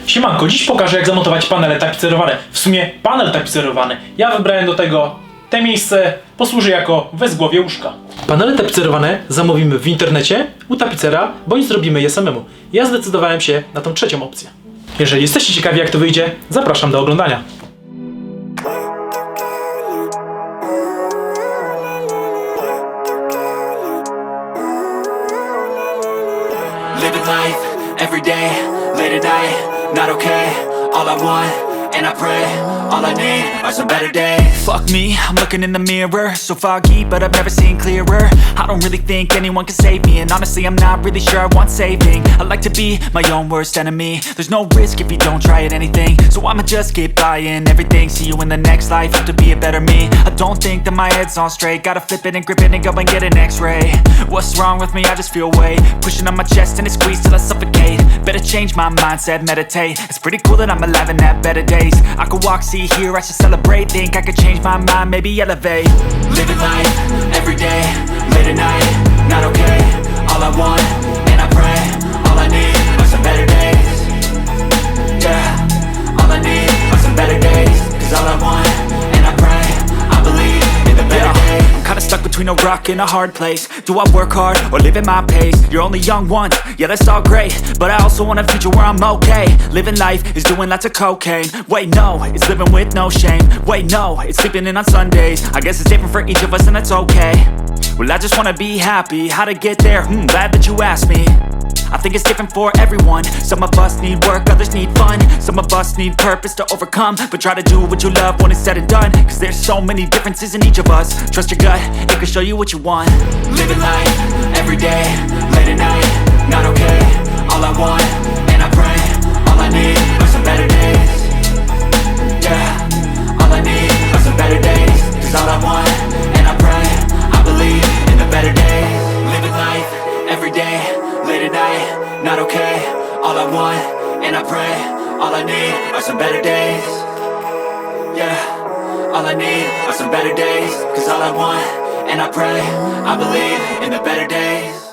Siemanko, dziś pokażę, jak zamontować panele tapicerowane. W sumie panel tapicerowany. Ja wybrałem do tego te miejsce, posłuży jako wezgłowie łóżka. Panele tapicerowane zamówimy w internecie, u tapicera, bądź zrobimy je samemu. Ja zdecydowałem się na tą trzecią opcję. Jeżeli jesteście ciekawi, jak to wyjdzie, zapraszam do oglądania. Living life, every day, late at night, not okay. All I want, and I pray, all I need are some better days. Fuck me, I'm looking in the mirror, so foggy, but I've never seen clearer. I don't really think anyone can save me, and honestly I'm not really sure I want saving. I like to be my own worst enemy. There's no risk if you don't try at anything, so I'ma just keep buying everything. See you in the next life, have to be a better me. I don't think that my head's on straight, gotta flip it and grip it and go and get an x-ray. What's wrong with me? I just feel weight pushing on my chest and it squeezes till I suffocate. Better change my mindset, meditate. It's pretty cool that I'm alive and have better days. I could walk, see, hear, I should celebrate. Think I could change my mind, maybe elevate. Living life, every day, late at night, not okay. All I want, and I pray, all I need are some better days. Yeah, all I need are some better days. Cause all I want, and I pray, I believe in the better days. I'm kinda stuck between a rock and a hard place. Do I work hard or live at my pace? You're only young once, yeah that's all great, but I also want a future where I'm okay. Living life is doing lots of cocaine. Wait no, it's living with no shame. Wait no, it's sleeping in on Sundays. I guess it's different for each of us and that's okay. Well I just wanna be happy, how to get there? Glad that you asked me. I think it's different for everyone. Some of us need work, others need fun. Some of us need purpose to overcome. But try to do what you love when it's said and done. Cause there's so many differences in each of us. Trust your gut, it can show you what you want. Living life, every day, late at night, not okay. All I want, and I pray, all I need are some better days. Yeah, all I need are some better days. Cause all I want, and I pray, I believe in the better days. Living life, every day, late at night, not okay. All I want, and I pray, all I need are some better days. Yeah, all I need are some better days. Cause all I want, and I pray, I believe in the better days.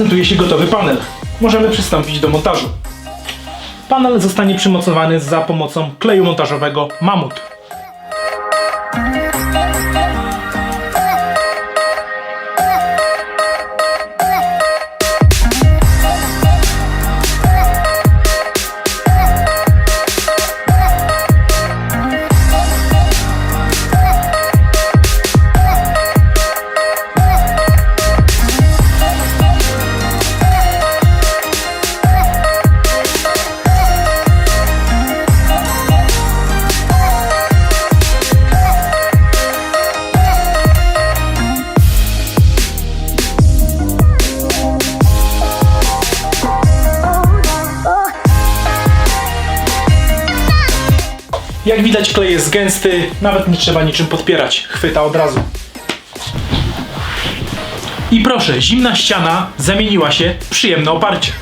prezentuje się gotowy panel. Możemy przystąpić do montażu. Panel zostanie przymocowany za pomocą kleju montażowego Mamut. Jak widać, klej jest gęsty, nawet nie trzeba niczym podpierać, chwyta od razu. I proszę, zimna ściana zamieniła się w przyjemne oparcie.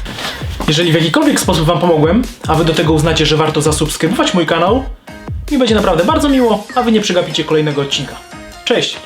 Jeżeli w jakikolwiek sposób wam pomogłem, a wy do tego uznacie, że warto zasubskrybować mój kanał, mi będzie naprawdę bardzo miło, a wy nie przegapicie kolejnego odcinka. Cześć!